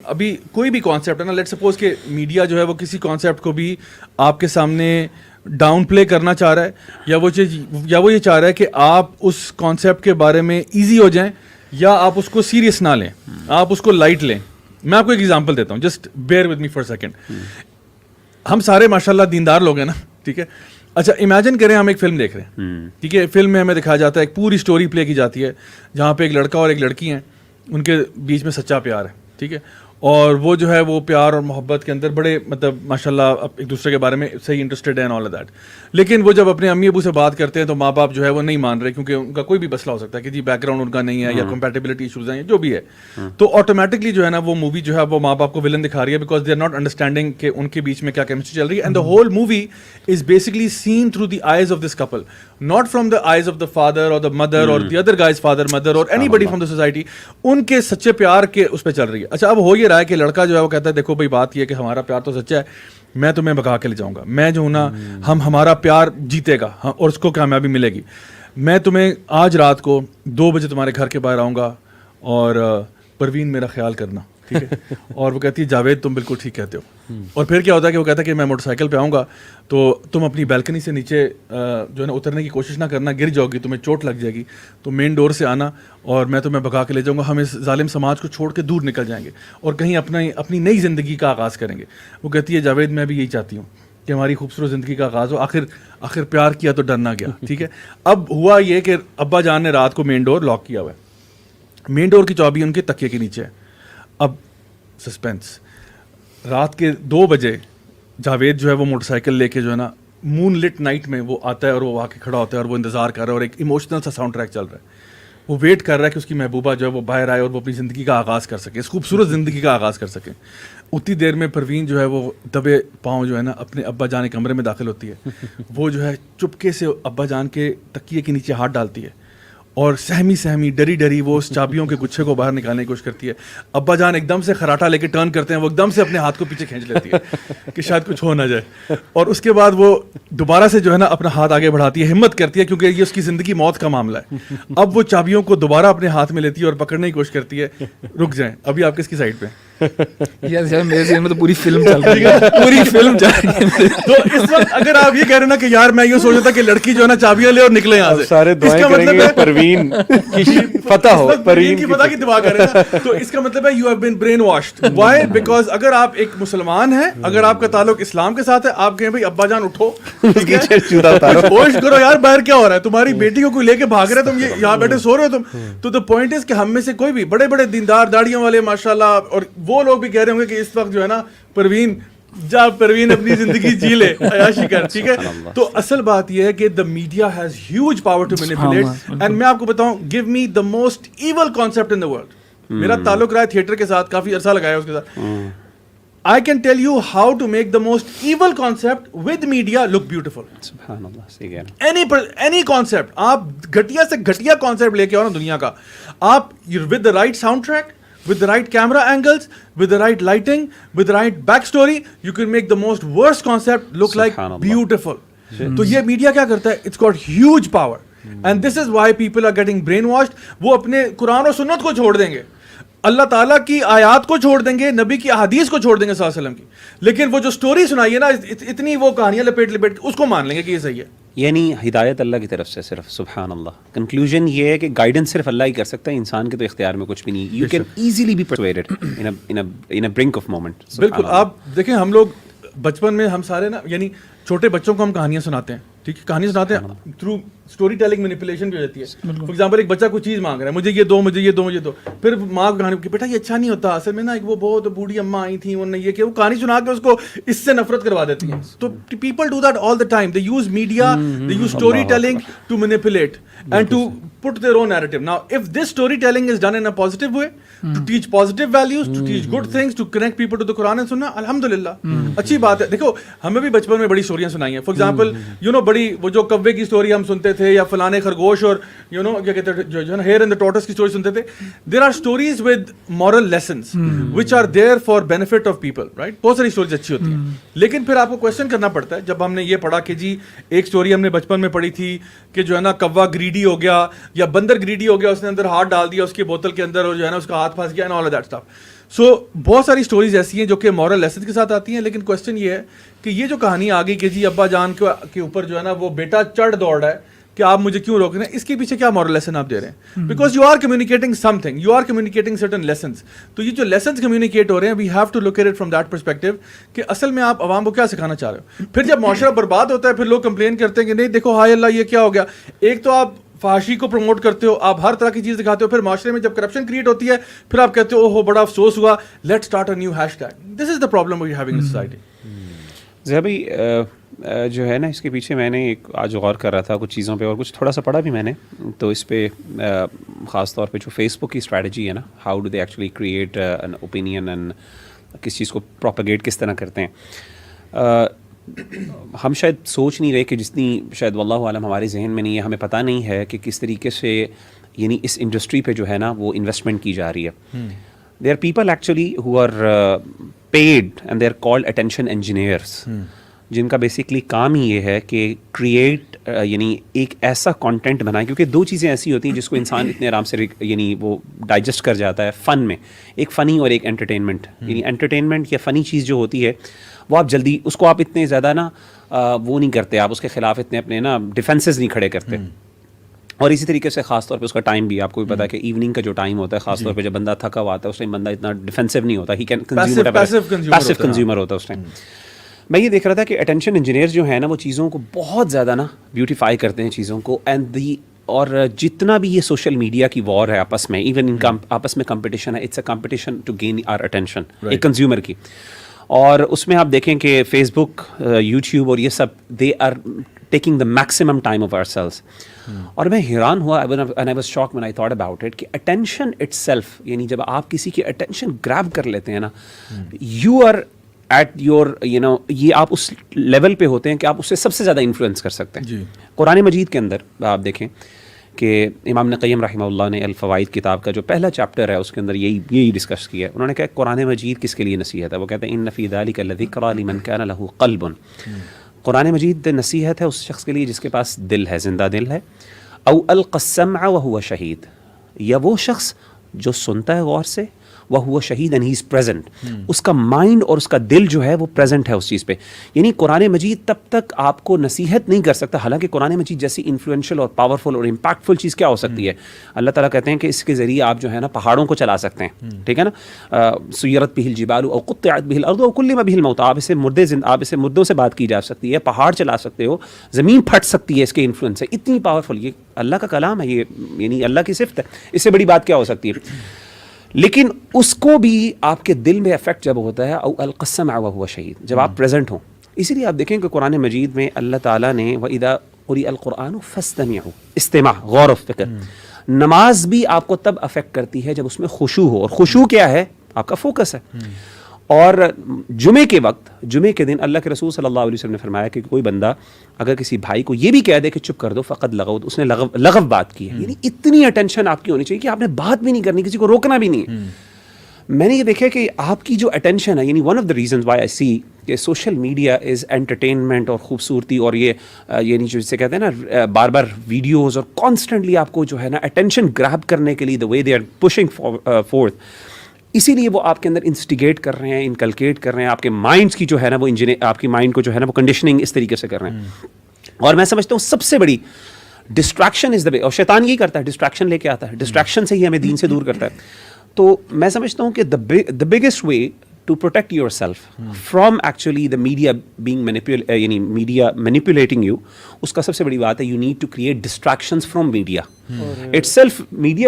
ابھی کوئی بھی کانسیپٹ ہے نا, لیٹ سپوز کہ میڈیا جو ہے وہ کسی کانسیپٹ کو بھی آپ کے سامنے ڈاؤن پلے کرنا چاہ رہا ہے, یا وہ یہ چاہ رہا ہے کہ آپ اس کانسیپٹ کے بارے میں ایزی ہو جائیں, یا آپ اس کو سیریس نہ لیں, آپ اس کو لائٹ لیں. میں آپ کو ایک ایگزامپل دیتا ہوں, just bear with me for second. ہم سارے ماشاء اللہ دیندار لوگ ہیں نا, ٹھیک ہے. اچھا امیجن کریں ہم ایک فلم دیکھ رہے ہیں, ٹھیک ہے. فلم میں ہمیں دکھایا جاتا ہے, ایک پوری اسٹوری پلے کی جاتی ہے جہاں پہ ایک لڑکا اور ایک لڑکی ہیں, ان کے بیچ میں سچا پیار ہے, ٹھیک ہے. اور وہ جو ہے وہ پیار اور محبت کے اندر بڑے مطلب ماشاء اللہ ایک دوسرے کے بارے میں صحیح انٹرسٹیڈ ہیں آل آف دیٹ. لیکن وہ جب اپنے امی ابو سے بات کرتے ہیں تو ماں باپ جو ہے وہ نہیں مان رہے, کیونکہ ان کا کوئی بھی مسئلہ ہو سکتا ہے کہ جی بیک گراؤنڈ ان کا نہیں ہے, یا کمپیٹیبلٹی ایشوز ہیں, جو بھی ہے. تو آٹومیٹکلی جو ہے نا وہ مووی جو ہے وہ ماں باپ کو ولن دکھا رہی ہے, because they are not understanding کہ ان کے بیچ میں کیا کیمسٹری چل رہی ہے. And the whole movie is basically seen through the eyes of this couple, not from the eyes of the father اور دا مدر اور the other guys father mother اور anybody from the society. ان کے سچے پیار کے اس پہ چل رہی ہے. اچھا اب ہو یہ رہا ہے کہ لڑکا جو ہے کہتا ہے دیکھو بھائی بات یہ کہ ہمارا پیار تو سچا ہے, میں تمہیں بھگا کے لے جاؤں گا, میں جو ہوں نا ہمارا پیار جیتے گا اور اس کو کامیابی ملے گی. میں تمہیں آج رات کو 2 بجے تمہارے گھر کے باہر آؤں گا اور پروین میرا خیال کرنا, ٹھیک ہے. اور وہ کہتی ہے جاوید تم بالکل ٹھیک کہتے ہو. اور پھر کیا ہوتا ہے کہ وہ کہتا ہے کہ میں موٹر سائیکل پہ آؤں گا تو تم اپنی بیلکنی سے نیچے جو ہے نا اترنے کی کوشش نہ کرنا, گر جاؤ گی, تمہیں چوٹ لگ جائے گی, تو مین ڈور سے آنا اور میں تمہیں بھگا کے لے جاؤں گا. ہم اس ظالم سماج کو چھوڑ کے دور نکل جائیں گے اور کہیں اپنی نئی زندگی کا آغاز کریں گے. وہ کہتی ہے جاوید میں بھی یہی چاہتی ہوں کہ ہماری خوبصورت زندگی کا آغاز ہو, آخر پیار کیا تو ڈرنا گیا, ٹھیک ہے. اب ہوا یہ کہ ابا جان نے رات کو مین ڈور لاک کیا ہوا ہے, مین ڈور کی چابی ان کے تکیے کے نیچے ہے. اب سسپینس, رات کے 2 بجے جاوید جو ہے وہ موٹر سائیکل لے کے جو ہے نا مون لٹ نائٹ میں وہ آتا ہے اور وہ آ کے کھڑا ہوتا ہے اور وہ انتظار کر رہا ہے, اور ایک ایموشنل سا ساؤنڈ ٹریک چل رہا ہے. وہ ویٹ کر رہا ہے کہ اس کی محبوبہ جو ہے وہ باہر آئے اور وہ اپنی زندگی کا آغاز کر سکے, اس خوبصورت زندگی کا آغاز کر سکے. اتنی دیر میں پروین جو ہے وہ دبے پاؤں جو ہے نا اپنے ابا جان کے کمرے میں داخل ہوتی ہے. وہ جو ہے چپکے سے ابا جان کے تکیے کے نیچے ہاتھ ڈالتی ہے اور سہمی ڈری وہ اس چابیوں کے گچھے کو باہر نکالنے کی کوشش کرتی ہے. ابا جان ایک دم سے خراٹا لے کے ٹرن کرتے ہیں, وہ ایک دم سے اپنے ہاتھ کو پیچھے کھینچ لیتی ہے کہ شاید کچھ ہو نہ جائے. اور اس کے بعد وہ دوبارہ سے جو ہے نا اپنا ہاتھ آگے بڑھاتی ہے, ہمت کرتی ہے کیونکہ یہ اس کی زندگی موت کا معاملہ ہے. اب وہ چابیوں کو دوبارہ اپنے ہاتھ میں لیتی ہے اور پکڑنے کی کوشش کرتی ہے. رک جائیں, ابھی آپ کس کی سائڈ پہ؟ یار میرے ذہن میں تو پوری فلم چل رہی ہے, پوری فلم چل رہی ہے. تو اس وقت اگر آپ یہ کہہ رہے ہیں نا کہ یار میں یہ سوچ رہا تھا کہ لڑکی جو ہے نا چابیاں لے اور نکلے یہاں سے, سارے دعائیں کریں گے پروین کی فتح ہو, پروین کی فتح کی دعا کریں نا, تو اس کا مطلب ہے you have been brainwashed. Why? Because اگر آپ ایک مسلمان ہیں, اگر آپ کا تعلق اسلام کے ساتھ ہے, آپ کہیں بھائی ابا جان اٹھو, کوشش کرو یار باہر کیا ہو رہا ہے, تمہاری بیٹی کو کوئی لے کے بھاگ رہا ہے, تم یہاں بیٹھے سو رہے ہو تم. تو دا پوائنٹ از کہ ہم میں سے کوئی بھی بڑے بڑے دیندار داڑیوں والے ماشاء اللہ, اور وہ لوگ بھی کہہ رہے ہوں گے کہ اس وقت جو ہے نا پروین اپنی زندگی جی لے, عیاشی کر, ٹھیک ہے. تو اصل بات یہ ہے کہ the media has huge power to manipulate. And میں آپ کو بتاؤں, give me the most evil concept in the world. میرا تعلق رہا ہے تھیٹر کے ساتھ, کافی عرصہ لگایا اس کے ساتھ. I can tell you how to make the most evil concept with media look beautiful. سبحان اللہ, صحیح کہہ رہے ہیں. Any concept, آپ گھٹیا سے گھٹیا concept لے کے آؤ نا دنیا کا, آپ with the right soundtrack, with the right camera angles, with the right lighting, with the right backstory, you can make the most worst concept look like beautiful. تو یہ میڈیا کیا کرتا ہے, it's got huge power. And this is why people are getting brainwashed. وہ اپنے قرآن و سنت کو چھوڑ دیں گے, اللہ تعالیٰ کی آیات کو چھوڑ دیں گے, نبی کی احادیث کو چھوڑ دیں گے صلی اللہ علیہ وسلم کی, لیکن وہ جو سٹوری سنائی ہے نا اتنی وہ کہانیاں لپیٹ اس کو مان لیں گے کہ یہ صحیح ہے. یعنی ہدایت اللہ کی طرف سے صرف, سبحان اللہ. کنکلوژن یہ ہے کہ گائیڈنس صرف اللہ ہی کر سکتا ہے, انسان کے تو اختیار میں کچھ بھی نہیں. You can easily be persuaded in a brink of moment. بالکل. آپ دیکھیں ہم لوگ بچپن میں ہم سارے نا, یعنی چھوٹے بچوں کو ہم کہانیاں سناتے ہیں, ٹھیک ہے, کہانی سناتے ہیں تھرو اسٹوری ٹیلنگ مینیپولیشن بھی ہو جاتی ہے. فار ایگزامپل ایک بچہ کوئی چیز مانگ رہا ہے, مجھے یہ دو, مجھے یہ دو, مجھے دو, پھر ماں کو کہانی کہ بیٹا یہ اچھا نہیں ہوتا, اصل میں نا وہ بہت بوڑھی اماں آئی تھیں, انہوں نے یہ کہ وہ کہانی سنا کے اس کو اس سے نفرت کروا دیتی ہیں. تو people do that all the time. They use media, they use story telling to manipulate and to put their own narrative. Now if this storytelling is done in a positive way, to teach positive values, to teach good things, to connect people to the Quran and Sunnah, alhamdulillah, اچھی بات ہے. دیکھو ہمیں بھی بچپن میں بڑی اسٹوریاں سنائی ہیں. فار ایگزامپل یو نو بڑی وہ جو کوے کی اسٹوری ہم سنتے تھے, یا فلانے خرگوش اور یو نو کیا کہتے ہیں جو ہے نا ہیئر اینڈ دا ٹورٹس کی اسٹوری سنتے تھے. There are stories with moral lessons which are there for benefit of people, right. بہت ساری اسٹوریز اچھی ہوتی ہیں, لیکن پھر آپ کو کوشچن کرنا پڑتا ہے. جب ہم نے یہ پڑھا کہ جی ایک اسٹوری ہم نے بچپن میں پڑھی تھی کہ جو ہے نا کوا گریڈی ہو گیا یا بندر گریڈی ہو گیا, اس نے اندر ہاتھ ڈال دیا اس کی بوتل کے اندر, اور جو ہے نا اس کا ہاتھ پھنس گیا, and all of that stuff. So بہت ساری اسٹوریز ایسی ہیں جو کہ مورل لیسن کے ساتھ آتی ہیں, لیکن کوشچن یہ ہے کہ یہ جو کہانی آ گئی کہ جی ابا جان کے اوپر جو ہے نا وہ بیٹا چڑھ دوڑ رہا ہے کہ آپ مجھے کیوں روک رہے ہیں, اس کے پیچھے کیا مورل لیسن آپ دے رہے ہیں؟ Because you are communicating something, you are communicating certain lessons. تو یہ جو لیسنس کمیونیکیٹ ہو رہے ہیں we have to look at it from that perspective کہ اصل میں آپ عوام کو کیا سکھانا چاہ رہے ہو. پھر جب معاشرہ برباد ہوتا ہے پھر لوگ کمپلین کرتے ہیں کہ نہیں دیکھو ہائے اللہ یہ کیا ہو گیا. ایک تو آپ فحاشی کو پروموٹ کرتے ہو, آپ ہر طرح کی چیز دکھاتے ہو, پھر معاشرے میں جب کرپشن کریٹ ہوتی ہے پھر آپ کہتے ہو اوہ بڑا افسوس ہوا, let's start a new hashtag. This is the problem we having in society. ذہب بھائی جو ہے نا اس کے پیچھے میں نے ایک آج غور کر رہا تھا کچھ چیزوں پہ اور کچھ تھوڑا سا پڑھا بھی میں نے, تو اس پہ خاص طور پہ جو فیس بک کی اسٹریٹجی ہے نا, how do they actually create an opinion and کس چیز کو پروپیگیٹ کس طرح کرتے ہیں. ہم شاید سوچ نہیں رہے کہ جتنی شاید واللہ عالم ہمارے ذہن میں نہیں ہے, ہمیں پتہ نہیں ہے کہ کس طریقے سے یعنی اس انڈسٹری پہ جو ہے نا وہ انویسٹمنٹ کی جا رہی ہے. They are people actually who are paid and they are called attention engineers, جن کا بیسکلی کام ہی یہ ہے کہ کریٹ یعنی ایک ایسا کانٹینٹ بنائیں, کیونکہ دو چیزیں ایسی ہوتی ہیں جس کو انسان اتنے آرام سے یعنی وہ ڈائجسٹ کر جاتا ہے فن میں, ایک فنی اور ایک انٹرٹینمنٹ. یعنی انٹرٹینمنٹ یا فنی چیز جو ہوتی ہے وہ آپ جلدی اس کو آپ اتنے زیادہ نا وہ نہیں کرتے, آپ اس کے خلاف اتنے اپنے نا ڈیفینسز نہیں کھڑے کرتے. اور اسی طریقے سے خاص طور پہ اس کا ٹائم بھی آپ کو بھی پتا ہے کہ ایوننگ کا جو ٹائم ہوتا ہے خاص طور پہ جب بندہ تھکا ہوا آتا ہے اس ٹائم بندہ اتنا ڈیفینسو نہیں ہوتا, he can consume passive consumer ہوتا ہے اس ٹائم. میں یہ دیکھ رہا تھا کہ اٹینشن انجینئر جو ہیں نا وہ چیزوں کو بہت زیادہ نا بیوٹیفائی کرتے ہیں چیزوں کو, اینڈ اور جتنا بھی یہ سوشل میڈیا کی وار ہے آپس میں, ایون ان کا آپس میں کمپٹیشن ہے, it's a competition to gain our attention ایک کنزیومر کی. اور اس میں آپ دیکھیں کہ فیس بک, یوٹیوب اور یہ سب they are taking the maximum time of our selves. اور میں حیران ہوا and I was shock when I thought about it کہ اٹینشن اٹ سیلف, یعنی جب آپ کسی کی اٹینشن گریب کر لیتے ہیں نا, you are at your you know یہ آپ اس لیول پہ ہوتے ہیں کہ آپ اسے سب سے زیادہ انفلوئنس کر سکتے ہیں. قرآن مجید کے اندر آپ دیکھیں کہ امام ابن قیم رحمہ اللہ نے الفوائد کتاب کا جو پہلا چیپٹر ہے اس کے اندر یہی ڈسکس کیا ہے. انہوں نے کہا قرآن مجید کس کے لیے نصیحت ہے, وہ کہتے ہیں ان فی ذلک لذکری لمن کان لہ قلب. قرآن مجید نصیحت ہے اس شخص کے لیے جس کے پاس دل ہے, زندہ دل ہے. او القى السمع وهو شہید, یا وہ شخص جو سنتا ہے غور سے, وهو شہید اینڈ ہی از پریزنٹ, اس کا مائنڈ اور اس کا دل جو ہے وہ پریزنٹ ہے اس چیز پہ. یعنی قرآن مجید تب تک آپ کو نصیحت نہیں کر سکتا, حالانکہ قرآن مجید جیسی انفلوئنشل اور پاورفل اور امپیکٹفل چیز کیا ہو سکتی ہے. اللہ تعالیٰ کہتے ہیں کہ اس کے ذریعے آپ جو ہے نا پہاڑوں کو چلا سکتے ہیں, ٹھیک ہے نا. سیرت بہ الجبال او قطعت بہ الارض او کلم بہ الموت, آپ اسے مردوں سے بات کی جا سکتی ہے, پہاڑ چلا سکتے ہو, زمین پھٹ سکتی ہے اس کے انفلوئنس سے. اتنی پاورفل, یہ اللہ کا کلام ہے, یہ یعنی اللہ کی صفت ہے, اس سے بڑی بات کیا ہو سکتی ہے. لیکن اس کو بھی آپ کے دل میں افیکٹ جب ہوتا ہے, او القى السمع وهو شہید, جب آپ پریزنٹ ہوں. اسی لیے آپ دیکھیں کہ قرآن مجید میں اللہ تعالیٰ نے وَإِذَا قُرِئَ الْقُرْآنُ فَاسْتَمِعُوا, استماع, غور و فکر. نماز بھی آپ کو تب افیکٹ کرتی ہے جب اس میں خشوع ہو, اور خشوع کیا ہے, آپ کا فوکس ہے. اور جمعے کے وقت, جمعے کے دن اللہ کے رسول صلی اللہ علیہ وسلم نے فرمایا کہ کوئی بندہ اگر کسی بھائی کو یہ بھی کہہ دے کہ چپ کر دو فقط لغو, اس نے لغو بات کی ہے. یعنی اتنی اٹینشن آپ کی ہونی چاہیے کہ آپ نے بات بھی نہیں کرنی, کسی کو روکنا بھی نہیں. میں نے یہ دیکھا کہ آپ کی جو اٹینشن ہے, یعنی one of the reasons why I see کہ سوشل میڈیا از انٹرٹینمنٹ اور خوبصورتی, اور یہ یعنی جو جسے کہتے ہیں نا بار بار ویڈیوز, اور کانسٹنٹلی آپ کو جو ہے نا اٹینشن گریب کرنے کے لیے دا وے دے آر پشنگ فورتھ, اسی لیے وہ آپ کے اندر انسٹیگیٹ کر رہے ہیں, انکلکیٹ کر رہے ہیں, آپ کے مائنڈس کی جو ہے نا وہ آپ کی مائنڈ کو جو ہے نا وہ کنڈیشننگ اس طریقے سے کر رہے ہیں. اور میں سمجھتا ہوں سب سے بڑی ڈسٹریکشن از دا وے, اور شیطان یہی کرتا ہے, ڈسٹریکشن لے کے آتا ہے, ڈسٹریکشن سے ہی ہمیں دین سے دور کرتا ہے. تو میں سمجھتا ہوں کہ the biggest way to protect yourself from actually the media being یعنی میڈیا مینیپولیٹنگ یو, اس کا سب سے بڑی بات ہے you need to create distractions from media itself. Media